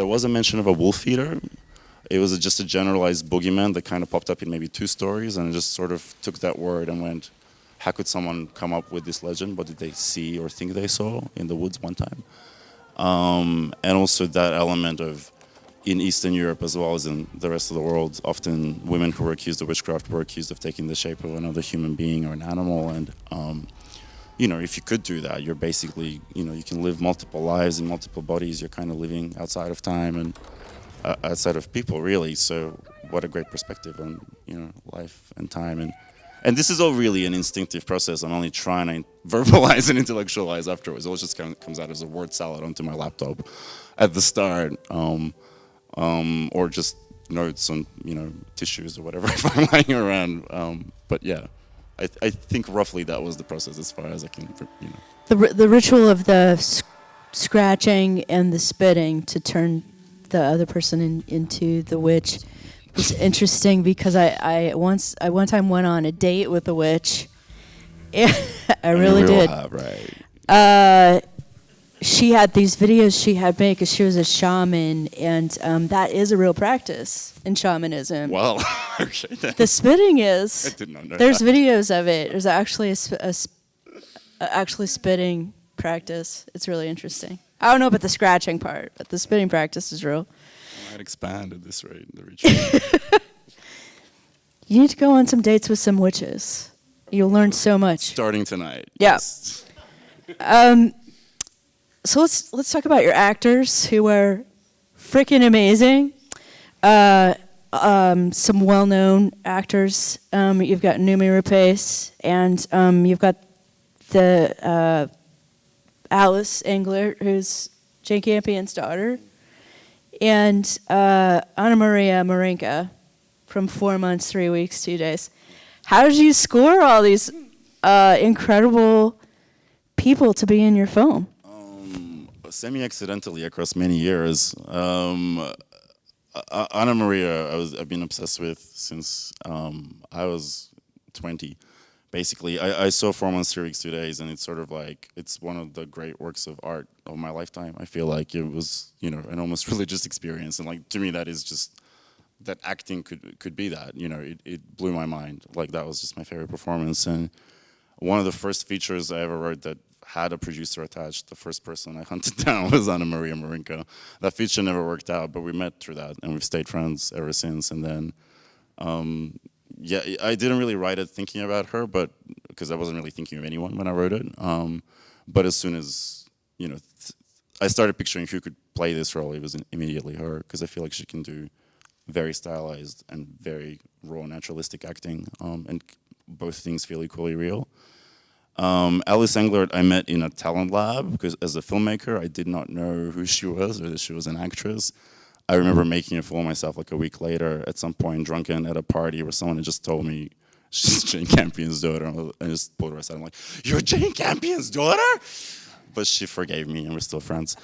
there was a mention of a wolf eater. It was just a generalized boogeyman that kind of popped up in maybe 2 stories, and I just sort of took that word and went, how could someone come up with this legend? What did they see or think they saw in the woods one time? And also that element of, in Eastern Europe as well as in the rest of the world, often women who were accused of witchcraft were accused of taking the shape of another human being or an animal. And, if you could do that, you're basically, you can live multiple lives in multiple bodies. You're kind of living outside of time and outside of people, really. So what a great perspective on, life and time. And this is all really an instinctive process. I'm only trying to verbalize and intellectualize afterwards. It all just comes out as a word salad onto my laptop at the start, or just notes on tissues or whatever if I'm lying around. But yeah, I think roughly that was the process as far as I can. The ritual of the scratching and the spitting to turn the other person into the witch. It's interesting because I one time went on a date with a witch. I really did. Right. She had these videos she had made because she was a shaman, and that is a real practice in shamanism. Well, okay. Then. The spitting is. I did not know There's that. videos of it. There's actually actually spitting practice. It's really interesting. I don't know about the scratching part, but the spitting practice is real. I might expand at this rate. The ritual. You need to go on some dates with some witches. You'll learn so much. Starting tonight. Yeah. Yes. So let's talk about your actors who are freaking amazing. Some well-known actors. You've got Noomi Rapace, and you've got the Alice Englert, who's Jane Campion's daughter, and Anna Maria Marinka from 4 months, 3 weeks, 2 days. How did you score all these incredible people to be in your film? Semi-accidentally across many years. Anna Maria, I've been obsessed with since I was 20. Basically, I saw 4 months, 3 weeks, 2 days, and it's sort of like, it's one of the great works of art of my lifetime. I feel like it was, an almost religious experience, and like to me, that is just, that acting could be that. It blew my mind. Like that was just my favorite performance, and one of the first features I ever wrote that had a producer attached, the first person I hunted down was Anna Maria Marinka. That feature never worked out, but we met through that, and we've stayed friends ever since. And then, I didn't really write it thinking about her, but because I wasn't really thinking of anyone when I wrote it. But as soon as, I started picturing who could play this role, it was immediately her, because I feel like she can do very stylized and very raw, naturalistic acting, and both things feel equally real. Alice Englert I met in a talent lab, because as a filmmaker, I did not know who she was or that she was an actress. I remember making a fool of myself like a week later at some point, drunken at a party where someone had just told me she's Jane Campion's daughter. And I just pulled her aside. I'm like, you're Jane Campion's daughter? But she forgave me and we're still friends.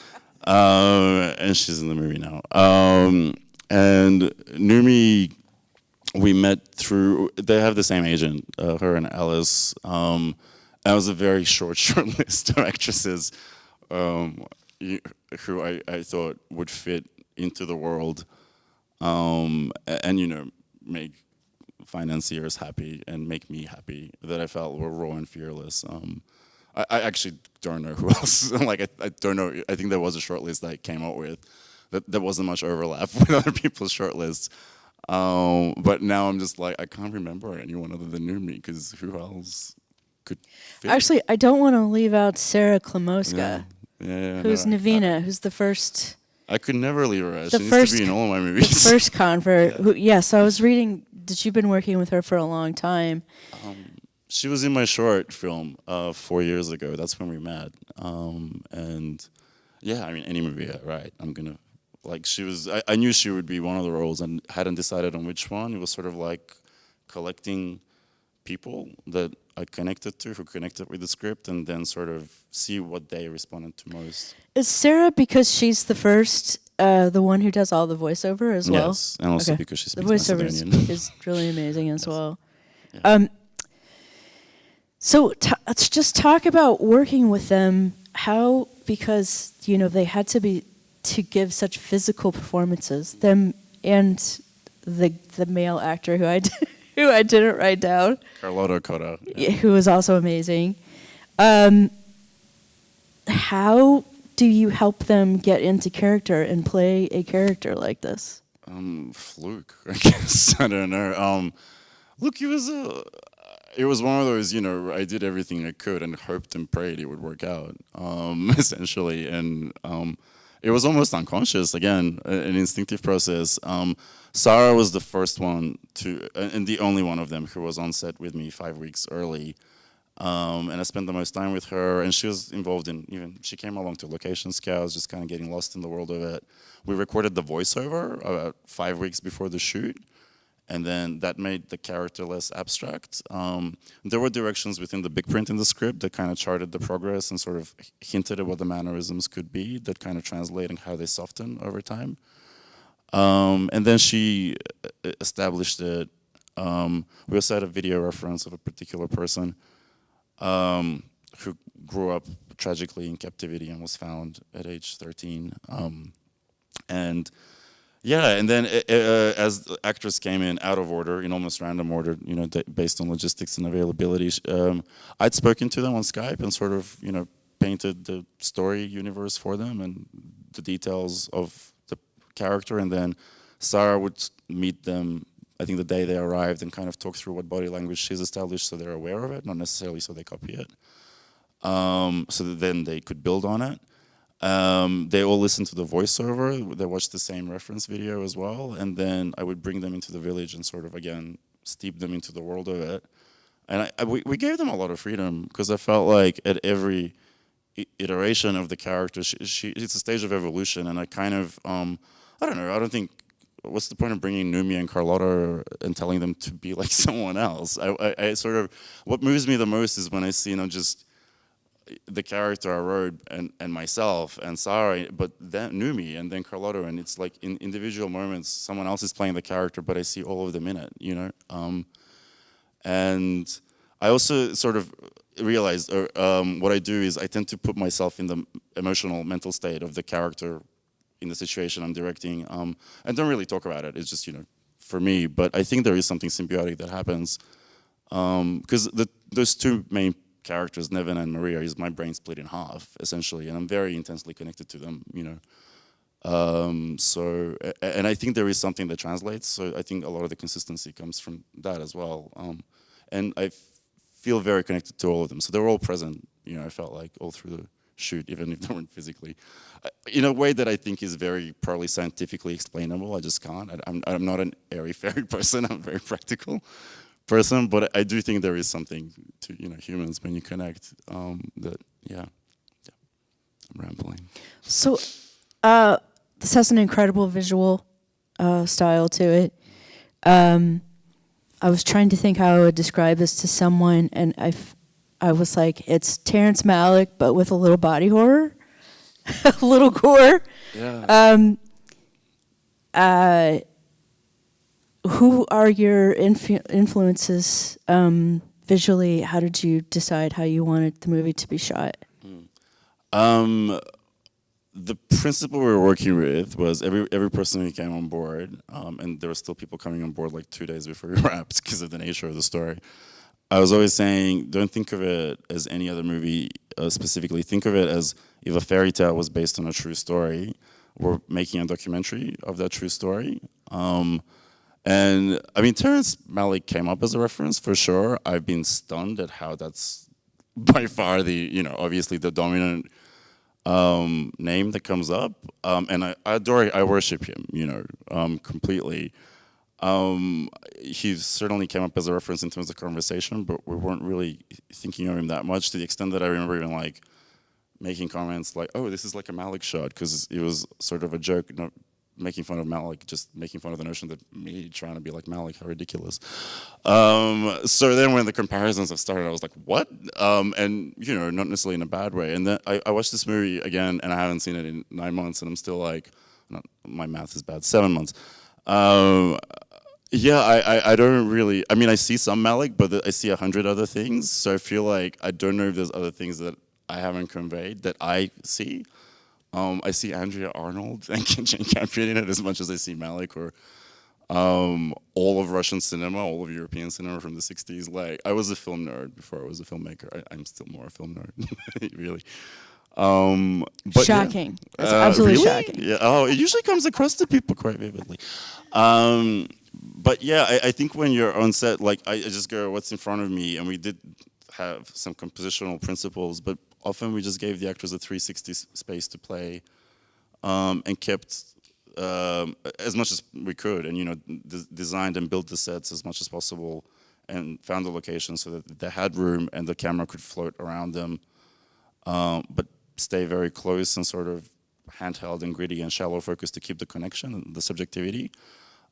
And she's in the movie now. And Noomi, we met through, they have the same agent, her and Alice. That was a very short list of actresses who I thought would fit into the world and make financiers happy and make me happy, that I felt were raw and fearless. I actually don't know who else. Like I don't know. I think there was a short list that I came up with. That there wasn't much overlap with other people's short lists. But now I'm just like, I can't remember anyone other than Noomi, because who else could fit? Actually, I don't want to leave out Sarah Klamoska, who's no, Navina, who's the first. I could never leave her out. She needs to be in all of my movies. The first convert. So I was reading that you've been working with her for a long time. She was in my short film 4 years ago. That's when we met. And yeah, I mean, any movie, right? I'm gonna, like, she was. I knew she would be one of the roles, and hadn't decided on which one. It was sort of like collecting people that I connected to, who connected with the script, and then sort of see what they responded to most. Is Sarah, because she's the first, the one who does all the voiceover as well? Yes, and also because she speaks the voiceover Macedonian. is really amazing as well. Yeah. So let's just talk about working with them. How, because they had to be to give such physical performances. Them and the male actor who who I didn't write down, Carlotta Cota. who was also amazing. How do you help them get into character and play a character like this? Fluke, I guess. I don't know. Look, it was one of those, I did everything I could and hoped and prayed it would work out, essentially. And it was almost unconscious, again, an instinctive process. Sarah was the first one and the only one of them who was on set with me 5 weeks early. And I spent the most time with her, and she was involved she came along to location scouts, just kind of getting lost in the world of it. We recorded the voiceover about 5 weeks before the shoot, and then that made the character less abstract. There were directions within the big print in the script that kind of charted the progress and sort of hinted at what the mannerisms could be, that kind of translate and how they soften over time. And then she established it. We also had a video reference of a particular person who grew up tragically in captivity and was found at age 13. And then as the actors came in out of order, in almost random order, based on logistics and availability, I'd spoken to them on Skype and sort of, painted the story universe for them and the details of the character. And then Sarah would meet them, I think the day they arrived, and kind of talk through what body language she's established so they're aware of it, not necessarily so they copy it. So that then they could build on it. They all listened to the voiceover, they watched the same reference video as well, and then I would bring them into the village and sort of, again, steep them into the world of it. And we gave them a lot of freedom, because I felt like at every iteration of the character, it's a stage of evolution, and I kind of, I don't know, I don't think, what's the point of bringing Numi and Carlotta and telling them to be like someone else? I sort of, what moves me the most is when I see, just the character I wrote and myself and Sarah, but then Numi and then Carlotta, and it's like in individual moments, someone else is playing the character, but I see all of them in it, And I also sort of realized, what I do is I tend to put myself in the emotional, mental state of the character in the situation I'm directing, and don't really talk about it. It's just, for me. But I think there is something symbiotic that happens, because those two main characters, Nevin and Maria, is my brain split in half, essentially, and I'm very intensely connected to them, So, and I think there is something that translates, so I think a lot of the consistency comes from that as well. And I feel very connected to all of them, so they were all present, I felt like, all through the shoot, even if they weren't physically. In a way that I think is very probably scientifically explainable, I just can't. I'm not an airy-fairy person, I'm a very practical person, but I do think there is something to humans when you connect, that, yeah, I'm rambling. So, this has an incredible visual style to it. I was trying to think how I would describe this to someone, and I was like, it's Terrence Malick, but with a little body horror, a little gore. Yeah. Who are your influences visually? How did you decide how you wanted the movie to be shot? The principle we were working with was every person who came on board, and there were still people coming on board like 2 days before we wrapped because of the nature of the story. I was always saying, don't think of it as any other movie specifically. Think of it as if a fairy tale was based on a true story, we're making a documentary of that true story. And I mean, Terrence Malick came up as a reference for sure. I've been stunned at how that's by far the, obviously the dominant name that comes up. And I adore, I worship him, completely. He certainly came up as a reference in terms of conversation, but we weren't really thinking of him that much, to the extent that I remember even like making comments like, oh, this is like a Malick shot, because it was sort of a joke, not making fun of Malick, just making fun of the notion that me trying to be like Malick, how ridiculous. So then when the comparisons have started, I was like, what? And, not necessarily in a bad way. And then I watched this movie again, and I haven't seen it in 9 months, and I'm still like, my math is bad, 7 months. Yeah, I don't really, I mean, I see some Malick, but I see 100 other things, so I feel like I don't know if there's other things that I haven't conveyed that I see. I see Andrea Arnold and Jane Campion in it as much as I see Malick or all of Russian cinema, all of European cinema from the 60s. Like, I was a film nerd before I was a filmmaker. I'm still more a film nerd, really. But Shocking. Yeah. That's absolutely Really? shocking. Yeah. Oh, it usually comes across to people quite vividly. But yeah, I think when you're on set, like I just go, what's in front of me? And we did have some compositional principles, but often we just gave the actors a 360 space to play and kept as much as we could, and designed and built the sets as much as possible, and found the locations so that they had room and the camera could float around them, but stay very close and sort of handheld and gritty and shallow focus to keep the connection and the subjectivity.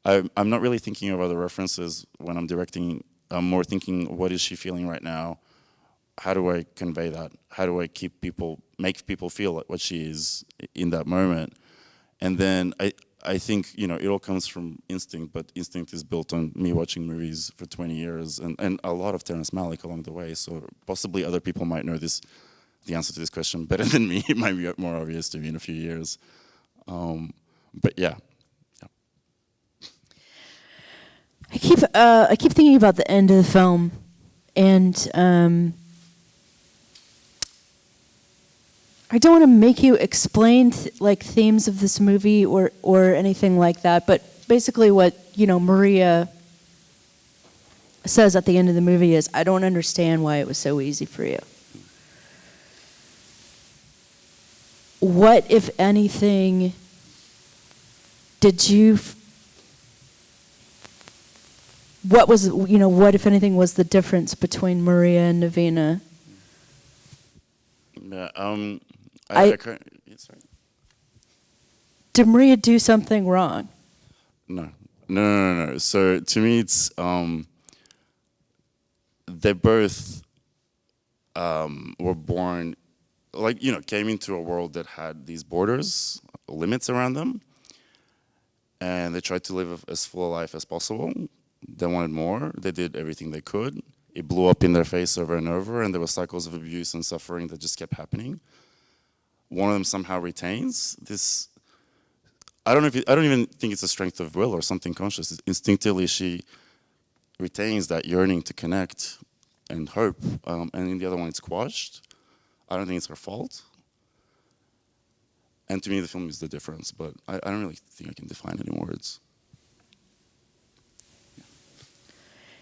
I'm not really thinking of other references when I'm directing. I'm more thinking, what is she feeling right now? How do I convey that? How do I make people feel like what she is in that moment? And then I think, it all comes from instinct, but instinct is built on me watching movies for 20 years and a lot of Terrence Malick along the way. So possibly other people might know the answer to this question better than me. It might be more obvious to me in a few years. But yeah. I keep thinking about the end of the film, and I don't want to make you explain themes of this movie or anything like that, but basically what Maria says at the end of the movie is, I don't understand why it was so easy for you. What, if anything, what, if anything, was the difference between Maria and Navina? Yeah, sorry. Did Maria do something wrong? No. So to me, it's they both were born, came into a world that had these borders, limits around them, and they tried to live as full a life as possible. They wanted more. They did everything they could. It blew up in their face over and over, and there were cycles of abuse and suffering that just kept happening. One of them somehow retains this. I don't even think it's a strength of will or something conscious. Instinctively, she retains that yearning to connect and hope, and in the other one, it's quashed. I don't think it's her fault. And to me, the film is the difference, but I don't really think I can define it in words.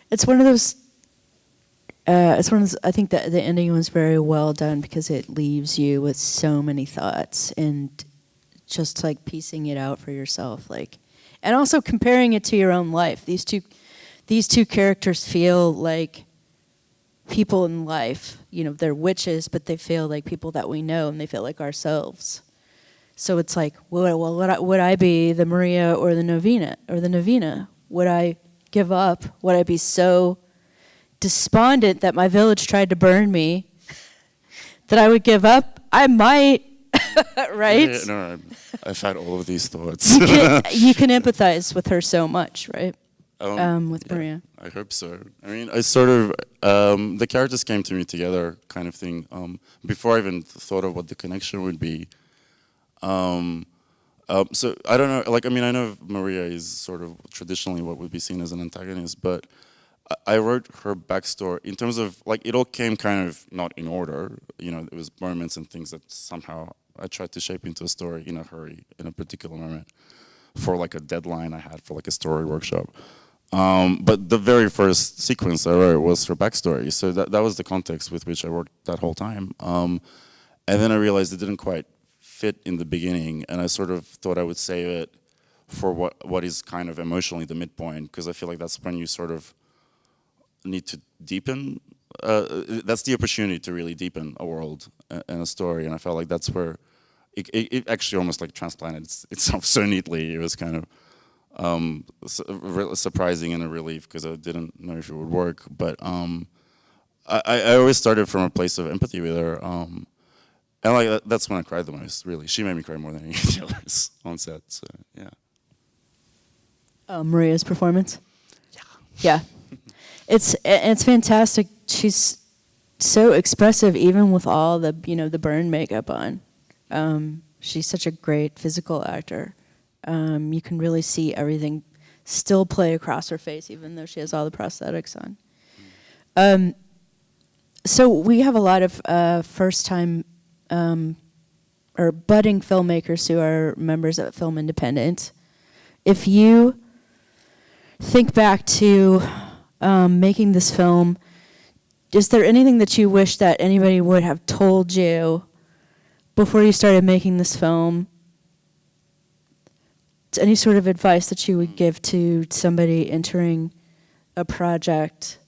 It's one of those. I think that the ending was very well done because it leaves you with so many thoughts and just piecing it out for yourself, and also comparing it to your own life. These two characters feel like people in life. They're witches, but they feel like people that we know, and they feel like ourselves. So it's would I be the Maria or the Navina? Would I give up? Would I be so despondent that my village tried to burn me that I would give up? I might, right? Yeah, no, I've had all of these thoughts. You can empathize with her so much, right? With Maria. I hope so. I mean, I sort of, the characters came to me together kind of thing, before I even thought of what the connection would be. So I don't know, I know Maria is sort of traditionally what would be seen as an antagonist, but I wrote her backstory in terms of, it all came kind of not in order. It was moments and things that somehow I tried to shape into a story in a hurry, in a particular moment, for a deadline I had for a story workshop. But the very first sequence I wrote was her backstory, so that was the context with which I worked that whole time. And then I realized it didn't quite fit in the beginning, and I sort of thought I would save it for what is kind of emotionally the midpoint, because I feel like that's when you sort of need to deepen. That's the opportunity to really deepen a world and a story, and I felt like that's where it actually almost transplanted itself so neatly. It was kind of surprising and a relief, because I didn't know if it would work. But I always started from a place of empathy with her, and that's when I cried the most. Really, she made me cry more than any of the others on set. So yeah. Maria's performance. Yeah. It's fantastic. She's so expressive, even with all the the burn makeup on. She's such a great physical actor. You can really see everything still play across her face, even though she has all the prosthetics on. So we have a lot of first-time or budding filmmakers who are members of Film Independent. If you think back to making this film, is there anything that you wish that anybody would have told you before you started making this film? Any sort of advice that you would give to somebody entering a project?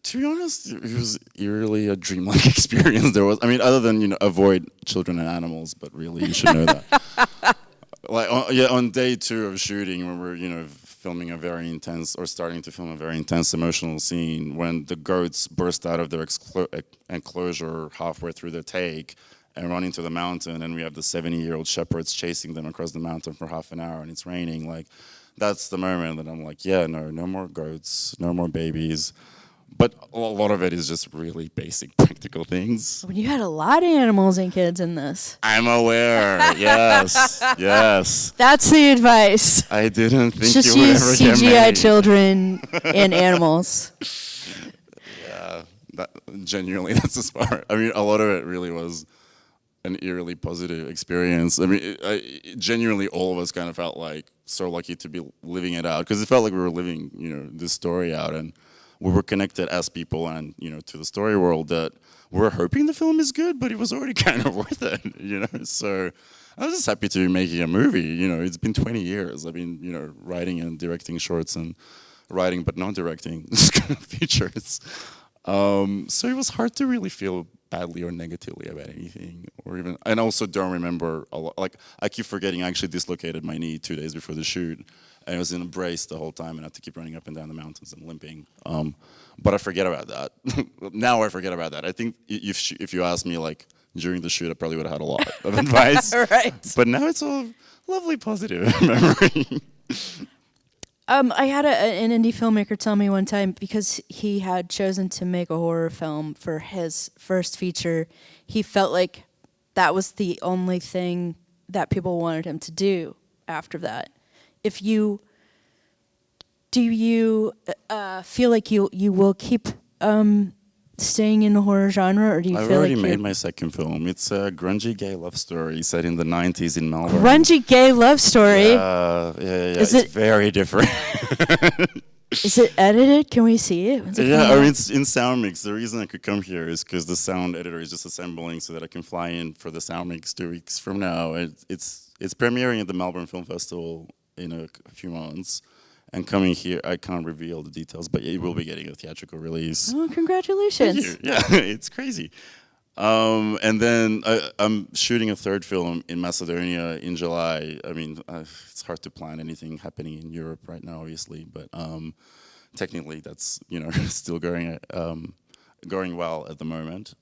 To be honest, it was eerily a dreamlike experience. There was, I mean, other than, avoid children and animals, but really you should know that. On day 2 of shooting, when we're, filming a very intense, or starting to film a very intense emotional scene, when the goats burst out of their enclosure halfway through the take and run into the mountain, and we have the 70-year-old shepherds chasing them across the mountain for half an hour, and it's raining, that's the moment that I'm like, yeah, no more goats, no more babies. But a lot of it is just really basic practical things. When you had a lot of animals and kids in this. I'm aware. Yes. That's the advice. I didn't think just you would use ever get CGI made. children and animals. Yeah, genuinely, that's the part. I mean, a lot of it really was an eerily positive experience. I mean, genuinely, all of us kind of felt like so lucky to be living it out, because it felt like we were living, this story out, and we were connected as people and, to the story world, that we're hoping the film is good, but it was already kind of worth it, So I was just happy to be making a movie, It's been 20 years. I've been, writing and directing shorts, and writing but not directing features. So it was hard to really feel badly or negatively about anything, and also don't remember a lot. I keep forgetting I actually dislocated my knee 2 days before the shoot. And I was in a brace the whole time and I had to keep running up and down the mountains and limping. But I forget about that. Now I forget about that. I think if you asked me during the shoot, I probably would have had a lot of advice. Right. But now it's all lovely, positive memory. I had an indie filmmaker tell me one time, because he had chosen to make a horror film for his first feature, he felt like that was the only thing that people wanted him to do after that. Do you feel like you will keep staying in the horror genre, or do you I've feel already like made my second film. It's a grungy gay love story set in the 90s in Melbourne. grungy gay love story? Yeah. It's very different. Is it edited? Can we see it? It's in sound mix. The reason I could come here is because the sound editor is just assembling so that I can fly in for the sound mix 2 weeks from now. It's premiering at the Melbourne Film Festival in a few months, and coming here, I can't reveal the details, but it will be getting a theatrical release. Oh, congratulations! Yeah, it's crazy. And then I'm shooting a third film in Macedonia in July. I mean, it's hard to plan anything happening in Europe right now, obviously, but technically that's still going well at the moment,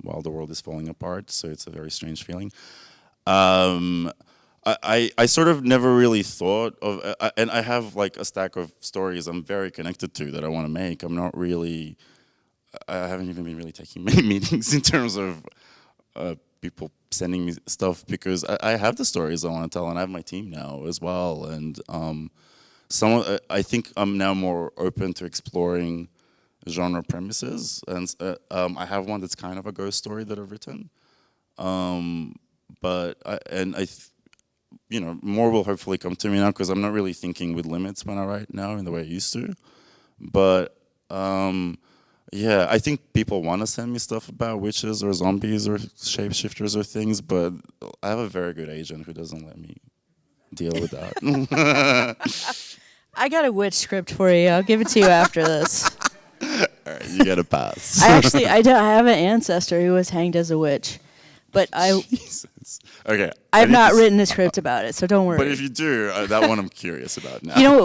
while the world is falling apart. So it's a very strange feeling. I sort of never really thought of, and I have a stack of stories I'm very connected to that I want to make. I haven't even been really taking many meetings in terms of people sending me stuff, because I have the stories I want to tell, and I have my team now as well. And I think I'm now more open to exploring genre premises, and I have one that's kind of a ghost story that I've written. More will hopefully come to me now, because I'm not really thinking with limits when I write now in the way I used to. But I think people want to send me stuff about witches or zombies or shapeshifters or things, but I have a very good agent who doesn't let me deal with that. I got a witch script for you. I'll give it to you after this. All right, you get a pass. I have an ancestor who was hanged as a witch, but Jesus. Okay. I've not written a script about it, so don't worry. But if you do, that one I'm curious about now.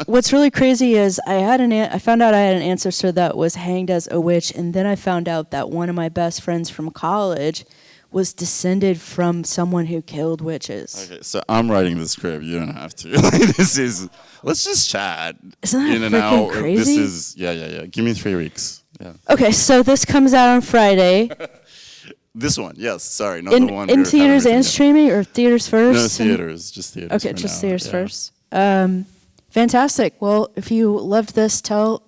What's really crazy is I found out I had an ancestor that was hanged as a witch, and then I found out that one of my best friends from college was descended from someone who killed witches. Okay, so I'm writing the script. You don't have to. Let's just chat. Isn't that freaking crazy? This is, yeah. Give me 3 weeks. Yeah. Okay, so this comes out on Friday. This one, yes. Sorry, not In the one in we're theaters having and yet. streaming, or theaters first? No, and- theaters, just theaters. Okay, for just now, theaters yeah. first. Fantastic. Well, if you loved this, tell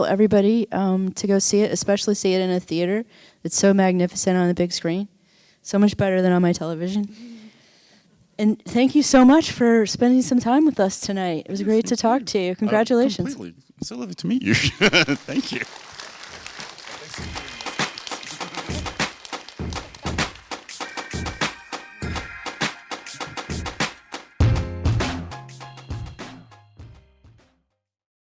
everybody to go see it, especially see it in a theater. It's so magnificent on the big screen, so much better than on my television. And thank you so much for spending some time with us tonight. It was great to talk to you. Congratulations. Completely. It's so lovely to meet you. Thank you.